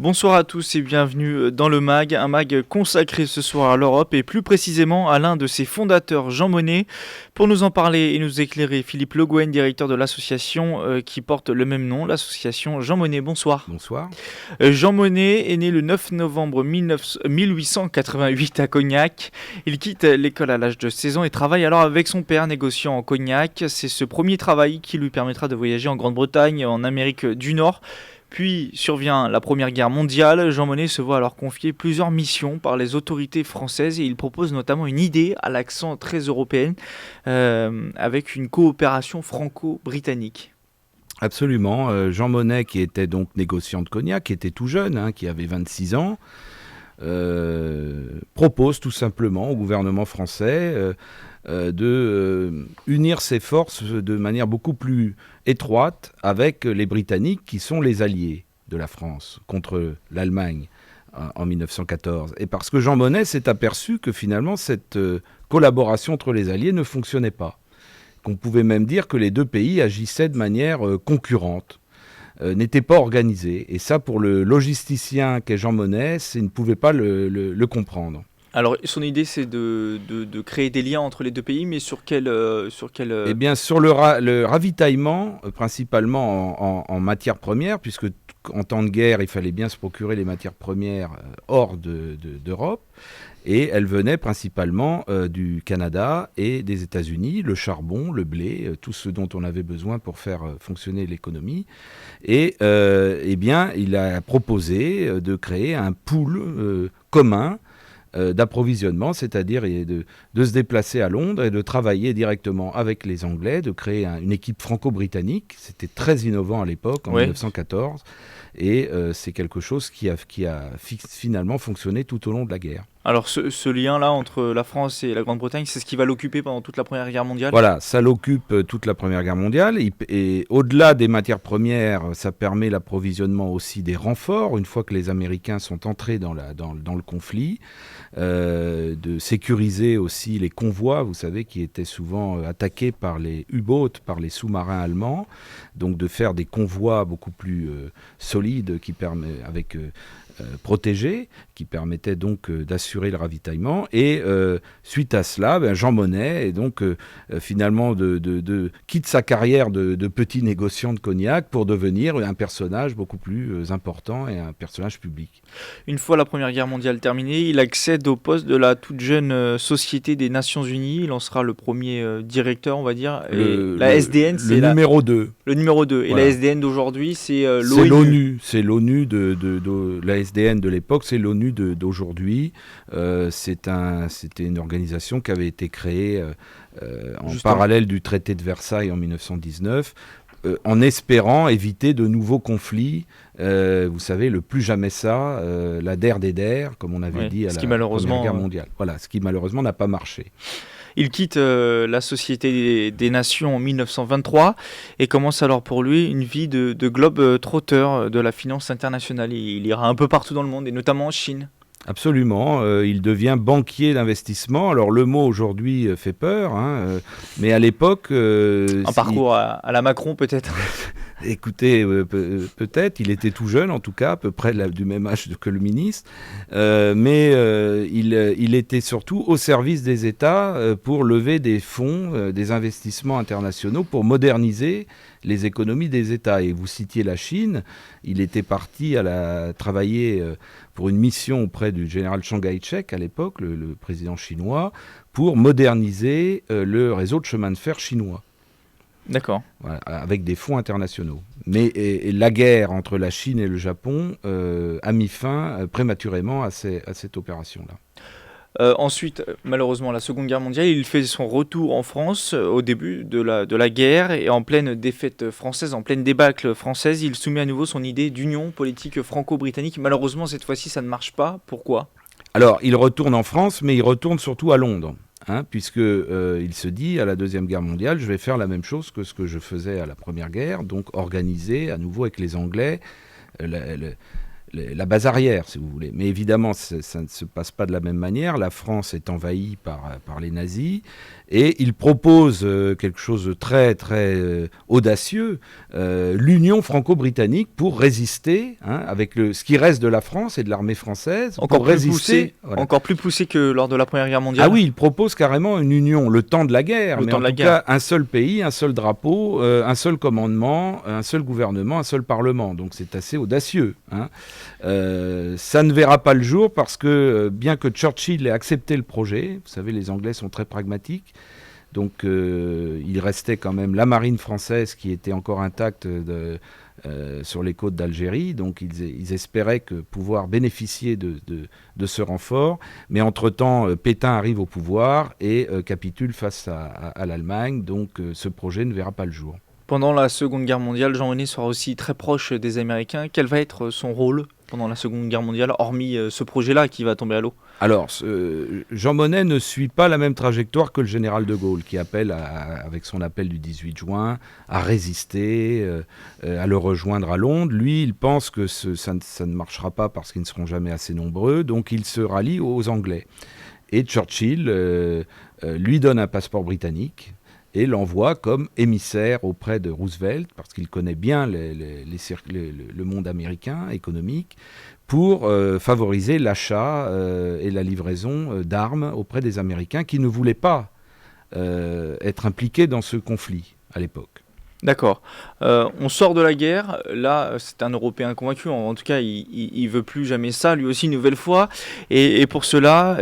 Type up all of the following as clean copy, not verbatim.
Bonsoir à tous et bienvenue dans le MAG, un MAG consacré ce soir à l'Europe et plus précisément à l'un de ses fondateurs, Jean Monnet. Pour nous en parler et nous éclairer, Philippe Le Guen, directeur de l'association qui porte le même nom, l'association Jean Monnet. Bonsoir. Bonsoir. Jean Monnet est né le 9 novembre 1888 à Cognac. Il quitte l'école à l'âge de 16 ans et travaille alors avec son père, négociant en cognac. C'est ce premier travail qui lui permettra de voyager en Grande-Bretagne, en Amérique du Nord. Puis survient la Première Guerre mondiale. Jean Monnet se voit alors confier plusieurs missions par les autorités françaises et il propose notamment une idée à l'accent très européen avec une coopération franco-britannique. Absolument. Jean Monnet, qui était donc négociant de cognac, qui était tout jeune, qui avait 26 ans, propose tout simplement au gouvernement français de unir ses forces de manière beaucoup plus étroite avec les Britanniques qui sont les alliés de la France contre l'Allemagne en 1914. Et parce que Jean Monnet s'est aperçu que finalement cette collaboration entre les alliés ne fonctionnait pas. Qu'on pouvait même dire que les deux pays agissaient de manière concurrente, n'étaient pas organisés. Et ça, pour le logisticien qu'est Jean Monnet, il ne pouvait pas le comprendre. Alors, son idée, c'est de créer des liens entre les deux pays, mais sur quel Eh bien, sur le ravitaillement, principalement en matières premières, puisque en temps de guerre, il fallait bien se procurer les matières premières hors d'Europe. Et elles venaient principalement du Canada et des États-Unis, le charbon, le blé, tout ce dont on avait besoin pour faire fonctionner l'économie. Et eh bien, il a proposé de créer un pool commun d'approvisionnement, c'est-à-dire de se déplacer à Londres et de travailler directement avec les Anglais, de créer une équipe franco-britannique. C'était très innovant à l'époque, en 1914, et c'est quelque chose qui a finalement fonctionné tout au long de la guerre. Alors ce lien-là entre la France et la Grande-Bretagne, c'est ce qui va l'occuper pendant toute la Première Guerre mondiale ? Voilà, ça l'occupe toute la Première Guerre mondiale. Et au-delà des matières premières, ça permet l'approvisionnement aussi des renforts, une fois que les Américains sont entrés dans le conflit, de sécuriser aussi les convois, vous savez, qui étaient souvent attaqués par les U-boats, par les sous-marins allemands. Donc de faire des convois beaucoup plus solides protégés, qui permettaient donc d'assurer le ravitaillement. Et suite à cela, Jean Monnet finalement quitte sa carrière de petit négociant de cognac pour devenir un personnage beaucoup plus important et un personnage public. Une fois la Première Guerre mondiale terminée, il accède au poste de la toute jeune Société des Nations Unies. Il en sera le premier directeur, on va dire. La SDN, c'est le numéro 2. Le numéro 2. Voilà. Et la SDN d'aujourd'hui, c'est l'ONU. C'est l'ONU. C'est l'ONU la SDN de l'époque, c'est l'ONU d'aujourd'hui. C'était une organisation qui avait été créée en parallèle du traité de Versailles en 1919, en espérant éviter de nouveaux conflits. Vous savez, le plus jamais ça, la der des der, comme on avait dit à la Première Guerre mondiale. Voilà, ce qui malheureusement n'a pas marché. Il quitte la Société des Nations en 1923 et commence alors pour lui une vie de globe-trotteur de la finance internationale. Il ira un peu partout dans le monde et notamment en Chine. Absolument, il devient banquier d'investissement. Alors le mot aujourd'hui fait peur, mais à l'époque... un parcours à la Macron peut-être. Écoutez, peut-être, il était tout jeune en tout cas, à peu près du même âge que le ministre, mais il était surtout au service des États pour lever des fonds, des investissements internationaux pour moderniser les économies des États. Et vous citiez la Chine, il était parti travailler pour une mission auprès du général Chiang Kai-shek à l'époque, le président chinois, pour moderniser le réseau de chemin de fer chinois. D'accord. Voilà, avec des fonds internationaux. Mais la guerre entre la Chine et le Japon a mis fin prématurément à cette opération-là. Ensuite, malheureusement, la Seconde Guerre mondiale, il fait son retour en France au début de la guerre et en pleine défaite française, en pleine débâcle française, il soumet à nouveau son idée d'union politique franco-britannique. Malheureusement, cette fois-ci, ça ne marche pas. Pourquoi ? Alors, il retourne en France, mais il retourne surtout à Londres. Puisque il se dit à la Deuxième Guerre mondiale, je vais faire la même chose que ce que je faisais à la Première Guerre, donc organiser à nouveau avec les Anglais la base arrière, si vous voulez. Mais évidemment, ça ne se passe pas de la même manière. La France est envahie par les nazis et il propose quelque chose de très, très audacieux, l'union franco-britannique pour résister, avec ce qui reste de la France et de l'armée française, Encore pour plus résister. poussé, encore plus poussé que lors de la Première Guerre mondiale. Ah oui, il propose carrément une union, le temps de la guerre, mais en tout cas un seul pays, un seul drapeau, un seul commandement, un seul gouvernement, un seul parlement. Donc c'est assez audacieux. Ça ne verra pas le jour parce que bien que Churchill ait accepté le projet, vous savez, les Anglais sont très pragmatiques, donc il restait quand même la marine française qui était encore intacte sur les côtes d'Algérie, donc ils espéraient pouvoir bénéficier de ce renfort, mais entre-temps, Pétain arrive au pouvoir et capitule face à l'Allemagne, donc ce projet ne verra pas le jour. Pendant la Seconde Guerre mondiale, Jean Monnet sera aussi très proche des Américains. Quel va être son rôle pendant la Seconde Guerre mondiale, hormis ce projet-là qui va tomber à l'eau? Alors, Jean Monnet ne suit pas la même trajectoire que le général de Gaulle, qui appelle, avec son appel du 18 juin, à résister, à le rejoindre à Londres. Lui, il pense que ça ne marchera pas parce qu'ils ne seront jamais assez nombreux, donc il se rallie aux Anglais. Et Churchill lui donne un passeport britannique et l'envoie comme émissaire auprès de Roosevelt, parce qu'il connaît bien le monde américain économique, pour favoriser l'achat et la livraison d'armes auprès des Américains qui ne voulaient pas être impliqués dans ce conflit à l'époque. D'accord. On sort de la guerre. Là, c'est un Européen convaincu. En tout cas, il veut plus jamais ça, lui aussi, une nouvelle fois. Et pour cela,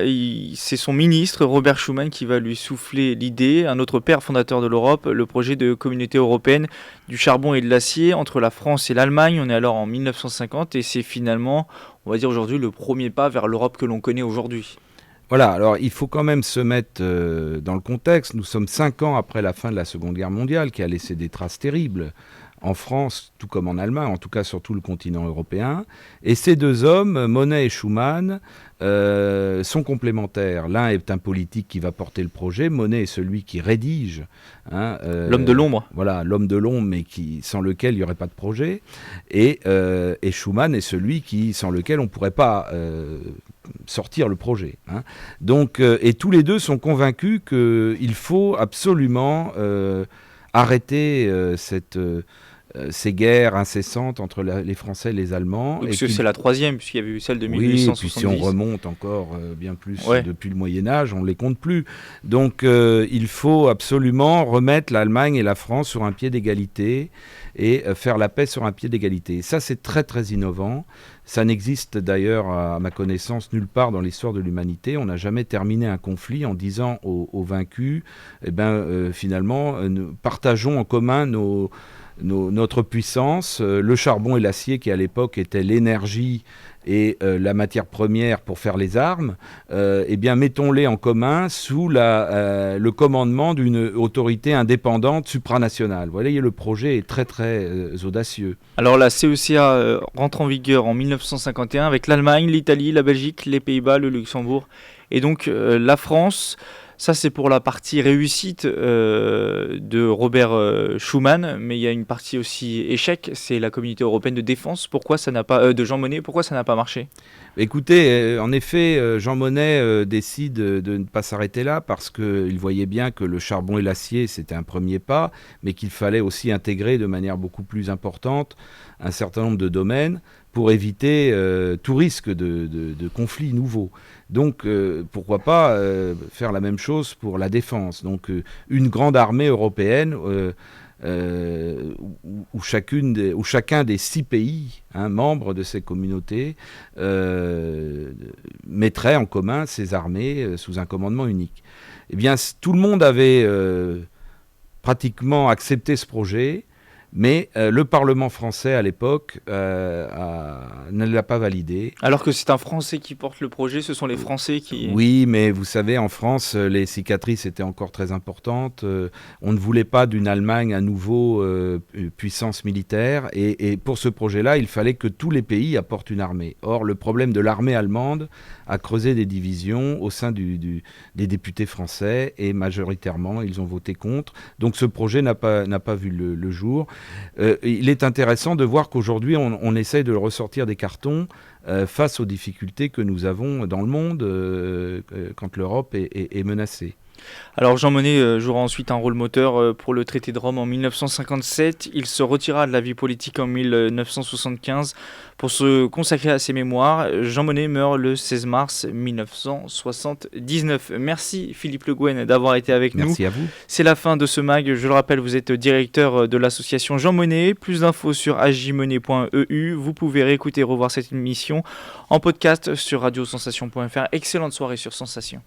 c'est son ministre, Robert Schuman, qui va lui souffler l'idée, un autre père fondateur de l'Europe, le projet de communauté européenne du charbon et de l'acier entre la France et l'Allemagne. On est alors en 1950 et c'est finalement, on va dire aujourd'hui, le premier pas vers l'Europe que l'on connaît aujourd'hui. Voilà, alors il faut quand même se mettre dans le contexte. Nous sommes 5 ans après la fin de la Seconde Guerre mondiale qui a laissé des traces terribles en France, tout comme en Allemagne, en tout cas sur tout le continent européen. Et ces deux hommes, Monnet et Schuman, sont complémentaires. L'un est un politique qui va porter le projet, Monnet est celui qui rédige. L'homme de l'ombre. Voilà, l'homme de l'ombre, mais sans lequel il n'y aurait pas de projet. Et Schuman est celui sans lequel on ne pourrait pas sortir le projet. Donc, et tous les deux sont convaincus qu'il faut absolument arrêter ces guerres incessantes entre les Français et les Allemands. Parce que c'est la troisième, puisqu'il y avait eu celle de 1870. Oui, puis si on remonte encore bien plus depuis le Moyen-Âge, on ne les compte plus. Donc il faut absolument remettre l'Allemagne et la France sur un pied d'égalité et faire la paix sur un pied d'égalité. Ça, c'est très très innovant. Ça n'existe d'ailleurs, à ma connaissance, nulle part dans l'histoire de l'humanité. On n'a jamais terminé un conflit en disant aux vaincus, finalement, partageons en commun notre puissance, le charbon et l'acier qui à l'époque étaient l'énergie et la matière première pour faire les armes, mettons-les en commun sous le commandement d'une autorité indépendante supranationale. Vous voyez, le projet est très très audacieux. Alors la CECA rentre en vigueur en 1951 avec l'Allemagne, l'Italie, la Belgique, les Pays-Bas, le Luxembourg et donc la France. Ça, c'est pour la partie réussite de Robert Schuman, mais il y a une partie aussi échec, c'est la communauté européenne de défense. Pourquoi ça n'a pas de Jean Monnet, pourquoi ça n'a pas marché? Écoutez, en effet, Jean Monnet décide de ne pas s'arrêter là parce qu'il voyait bien que le charbon et l'acier, c'était un premier pas, mais qu'il fallait aussi intégrer de manière beaucoup plus importante un certain nombre de domaines pour éviter tout risque de conflits nouveaux. Donc, pourquoi pas faire la même chose pour la défense. Donc, une grande armée européenne où chacun des 6 pays membres de ces communautés mettrait en commun ses armées sous un commandement unique. Eh bien, tout le monde avait pratiquement accepté ce projet. Mais le Parlement français, à l'époque, ne l'a pas validé. Alors que c'est un Français qui porte le projet, ce sont les Français qui... Oui, mais vous savez, en France, les cicatrices étaient encore très importantes. On ne voulait pas d'une Allemagne à nouveau puissance militaire. Et pour ce projet-là, il fallait que tous les pays apportent une armée. Or, le problème de l'armée allemande a creusé des divisions au sein des députés français. Et majoritairement, ils ont voté contre. Donc ce projet n'a pas vu le jour. il est intéressant de voir qu'aujourd'hui, on essaye de le ressortir des cartons face aux difficultés que nous avons dans le monde quand l'Europe est menacée. Alors Jean Monnet jouera ensuite un rôle moteur pour le traité de Rome en 1957. Il se retira de la vie politique en 1975 pour se consacrer à ses mémoires. Jean Monnet meurt le 16 mars 1979. Merci Philippe Le Guen d'avoir été avec nous. Merci à vous. C'est la fin de ce mag. Je le rappelle, vous êtes directeur de l'association Jean Monnet. Plus d'infos sur ajmonnet.eu. Vous pouvez réécouter et revoir cette émission en podcast sur radiosensation.fr. Excellente soirée sur Sensation.